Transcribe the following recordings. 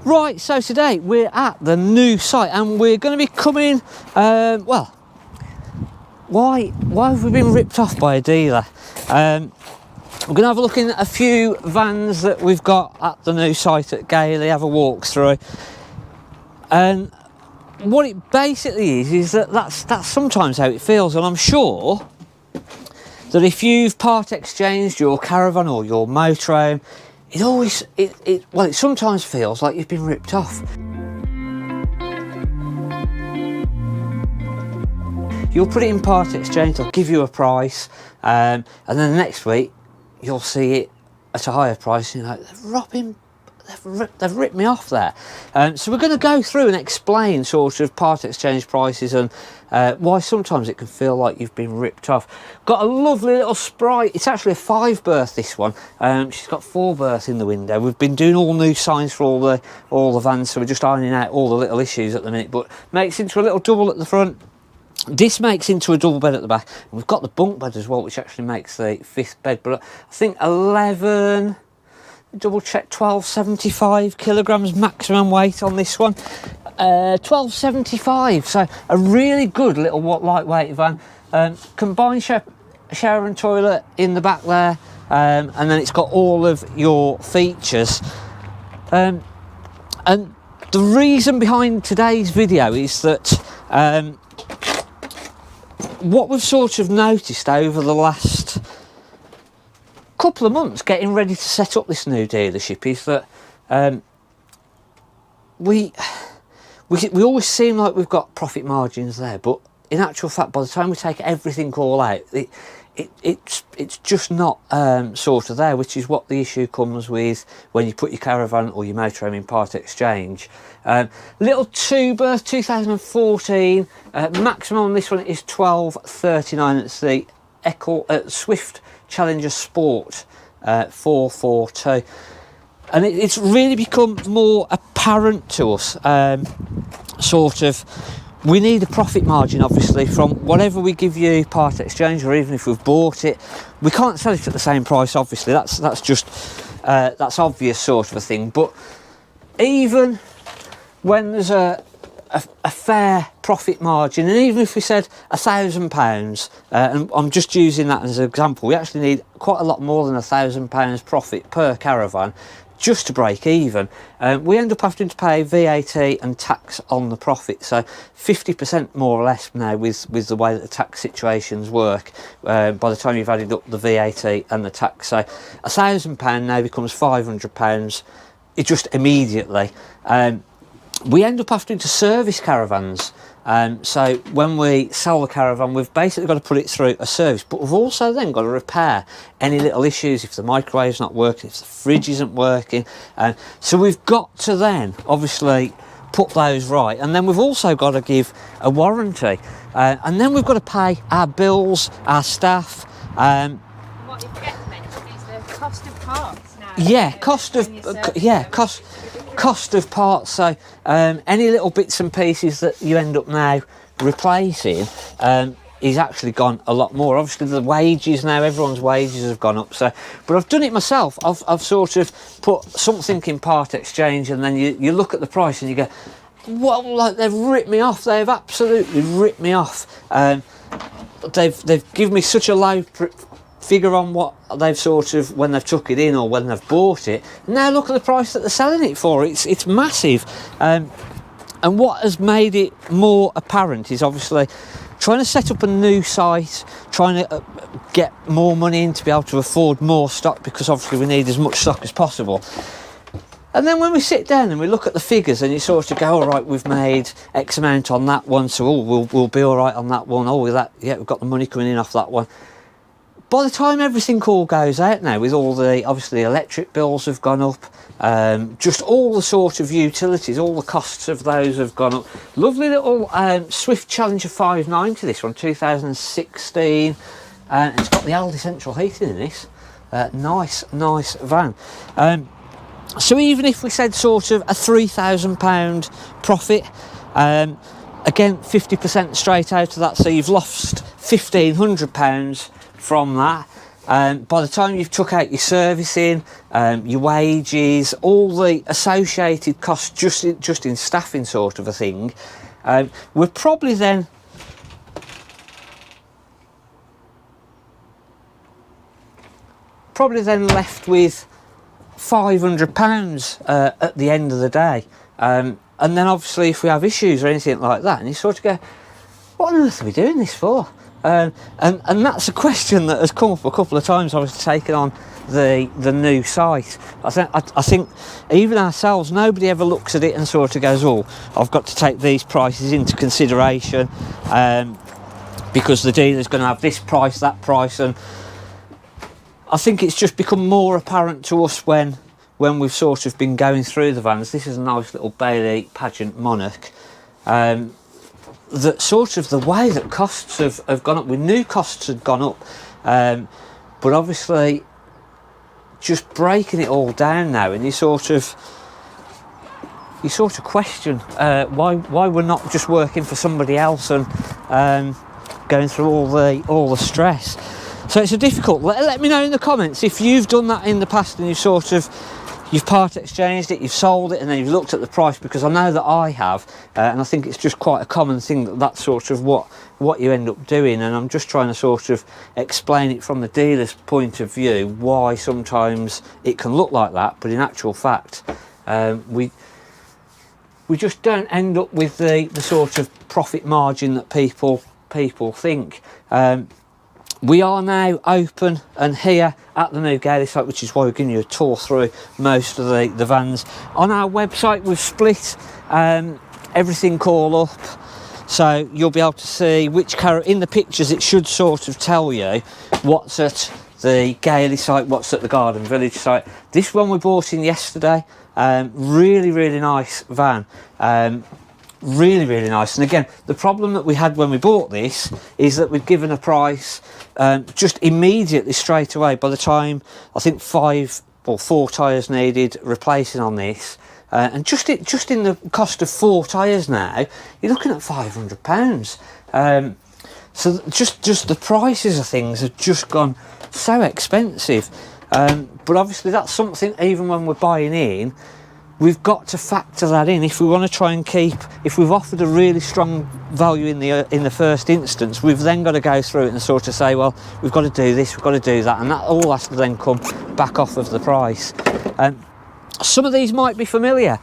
Right, so today we're at the new site and we're going to be coming, well, why have we been ripped off by a dealer? We're going to have a look in at a few vans that we've got at the new site at Gailey, have a walk through. And what it basically is that's sometimes how it feels, and I'm sure that if you've part exchanged your caravan or your motorhome, it sometimes feels like you've been ripped off. You'll put it in part exchange, they'll give you a price, and then the next week you'll see it at a higher price, and you're like, they've ripped me off there. So we're going to go through and explain sort of part exchange prices and why sometimes it can feel like you've been ripped off. Got a lovely little Sprite. It's actually a 5-berth, this one. She's got 4 berths in the window. We've been doing all new signs for all the vans, so we're just ironing out all the little issues at the minute, but makes into a little double at the front. This makes into a double bed at the back. And we've got the bunk bed as well, which actually makes the 5th bed, but I think 11... double check, 1275 kilograms maximum weight on this one. 1275, so a really good little lightweight van. Combined shower and toilet in the back there, and then it's got all of your features. And the reason behind today's video is that what we've sort of noticed over the last couple of months getting ready to set up this new dealership is that we always seem like we've got profit margins there, but in actual fact, by the time we take everything all out, it's just not sort of there, which is what the issue comes with when you put your caravan or your motorhome in part exchange. Little 2-berth 2014, maximum on this one is 1239. It's the Swift Challenger Sport 442, and it's really become more apparent to us, sort of, we need a profit margin obviously from whatever we give you part exchange, or even if we've bought it, we can't sell it at the same price, obviously. That's just that's obvious sort of a thing. But even when there's a fair profit margin, and even if we said £1,000, and I'm just using that as an example, we actually need quite a lot more than £1,000 profit per caravan just to break even. We end up having to pay VAT and tax on the profit, so 50% more or less now with the way that the tax situations work, by the time you've added up the VAT and the tax. So £1,000 now becomes £500, it just immediately. We end up having to service caravans, so when we sell the caravan, we've basically got to put it through a service, but we've also then got to repair any little issues if the microwave's not working, if the fridge isn't working, so we've got to then obviously put those right, and then we've also got to give a warranty, and then we've got to pay our bills, our staff. What you forget to mention is the cost of parts now. Yeah, cost of parts. So any little bits and pieces that you end up now replacing is actually gone a lot more. Obviously the wages now, everyone's wages have gone up, so but I've done it myself. I've sort of put something in part exchange, and then you look at the price and you go, well, like, they've ripped me off. They've absolutely ripped me off. They've given me such a low figure on what they've sort of, when they've took it in or when they've bought it. Now look at the price that they're selling it for. It's massive. And what has made it more apparent is obviously trying to set up a new site, trying to get more money in to be able to afford more stock, because obviously we need as much stock as possible. And then when we sit down and we look at the figures and you sort of go, all right, we've made X amount on that one, so we'll be all right on that one. Oh, we've got the money coming in off that one. By the time everything all goes out now, with all the, obviously electric bills have gone up, just all the sort of utilities, all the costs of those have gone up. Lovely little Swift Challenger 590, this one, 2016, and it's got the Aldi central heating in this. Nice van. So even if we said sort of a £3,000 profit, again 50% straight out of that, so you've lost £1,500 from that. By the time you've took out your servicing, your wages, all the associated costs just in staffing sort of a thing, we're probably then left with £500 at the end of the day. And then obviously if we have issues or anything like that, and you sort of go, what on earth are we doing this for? And that's a question that has come up a couple of times I was taking on the new site. I think even ourselves, nobody ever looks at it and sort of goes, oh, I've got to take these prices into consideration because the dealer's going to have this price, that price. And I think it's just become more apparent to us when we've sort of been going through the vans. This is a nice little Bailey Pageant Monarch. That sort of the way that costs have gone up, with new costs have gone up, but obviously just breaking it all down now, and you sort of question why we're not just working for somebody else and going through all the stress. So it's a difficult. Let me know in the comments if you've done that in the past and you've part exchanged it, you've sold it, and then you've looked at the price, because I know that I have, and I think it's just quite a common thing that's sort of what you end up doing. And I'm just trying to sort of explain it from the dealer's point of view, why sometimes it can look like that, but in actual fact we just don't end up with the sort of profit margin that people think. We are now open and here at the new Gailey site, which is why we're giving you a tour through most of the vans. On our website we've split everything all up, so you'll be able to see which in the pictures it should sort of tell you what's at the Gailey site, what's at the Garden Village site. This one we bought in yesterday, really nice van. Really nice. And again, the problem that we had when we bought this is that we'd given a price just immediately straight away. By the time I think 5 or 4 tyres needed replacing on this, and just in the cost of 4 tyres now, you're looking at £500. So just the prices of things have just gone so expensive. But obviously that's something, even when we're buying in, we've got to factor that in if we want to try and keep. If we've offered a really strong value in the first instance, we've then got to go through it and sort of say, well, we've got to do this, we've got to do that, and that all has to then come back off of the price. Some of these might be familiar.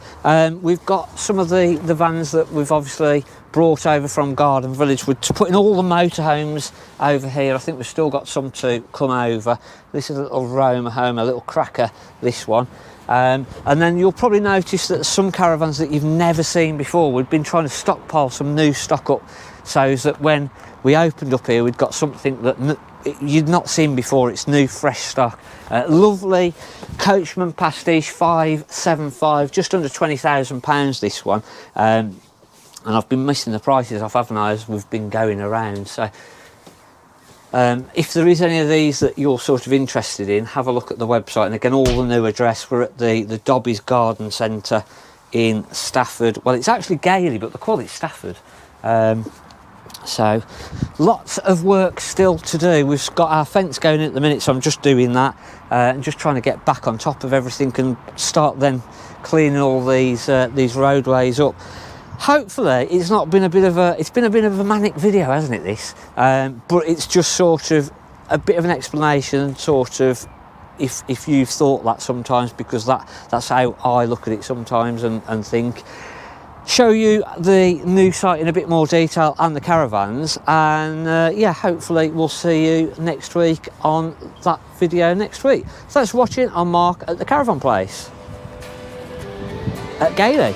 We've got some of the vans that we've obviously brought over from Garden Village. We're putting all the motorhomes over here. I think we've still got some to come over. This is a little Roma home, a little cracker, this one. And then you'll probably notice that some caravans that you've never seen before, we've been trying to stockpile some new stock up, so that when we opened up here, we'd got something that you'd not seen before. It's new, fresh stock. Lovely Coachman Pastiche 575, just under £20,000 this one. And I've been missing the prices off, haven't I, as we've been going around. So if there is any of these that you're sort of interested in, have a look at the website. And again, all the new address, we're at the Dobbies Garden Centre in Stafford. Well, it's actually Gailey, but they call it Stafford. So lots of work still to do. We've got our fence going at the minute, so I'm just doing that and just trying to get back on top of everything and start then cleaning all these roadways up. Hopefully it's been a bit of a manic video, hasn't it, this? But it's just sort of a bit of an explanation, sort of, if you've thought that sometimes, because that's how I look at it sometimes and think. Show you the new site in a bit more detail and the caravans, and yeah, hopefully we'll see you next week on that video next week. Thanks for watching. I'm Mark at the Caravan place at Gailey.